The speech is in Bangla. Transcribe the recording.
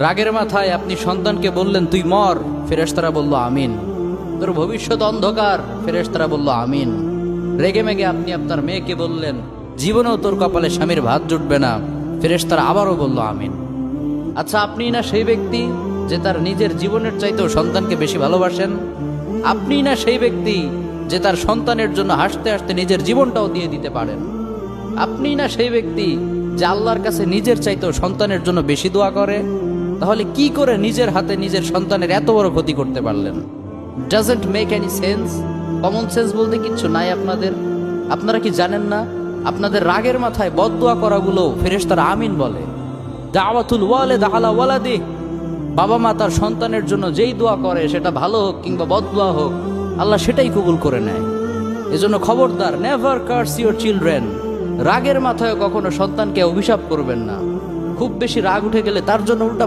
রাগের মাথায় আপনি সন্তানকে বললেন তুই মর, ফেরেশতারা বলল আমিন। তোর ভবিষ্যৎ অন্ধকার, ফেরেশতারা বলল আমিন। রেগে মেগে আপনি আপনার মেয়েকে বললেন জীবনেও তোর কপালে স্বামীর ভাত জুটবে না, ফেরেশতারা আবারও বলল আমিন। আচ্ছা, আপনি না সেই ব্যক্তি যে তার নিজের জীবনের চাইতেও সন্তানকে বেশি ভালোবাসেন? আপনি না সেই ব্যক্তি যে তার সন্তানের জন্য হাসতে হাসতে নিজের জীবনটাও দিয়ে দিতে পারেন? আপনি না সেই ব্যক্তি যে আল্লাহর কাছে নিজের চাইতেও সন্তানের জন্য বেশি দোয়া করে? তাহলে কি করে নিজের হাতে নিজের সন্তানের এত বড় ক্ষতি করতে পারলেন? Doesn't make any sense. Common sense বলতে কিচ্ছু নাই আপনাদের। আপনারা কি জানেন না আপনাদের রাগের মাথায় বদদোয়া করাগুলো ফেরেশতারা আমিন বলে? দাওয়াতুল ওয়ালিদ আলা ওয়ালাদি, বাবা মা তার সন্তানের জন্য যেই দোয়া করে সেটা ভালো হোক কিংবা বদদোয়া হোক, আল্লাহ সেটাই কবুল করে নেয়। এজন্য খবরদার, নেভার কার্স ইউর চিলড্রেন। রাগের মাথায় কখনো সন্তানকে অভিশাপ করবেন না। খুব বেশি রাগ উঠে গেলে তার জন্য উল্টা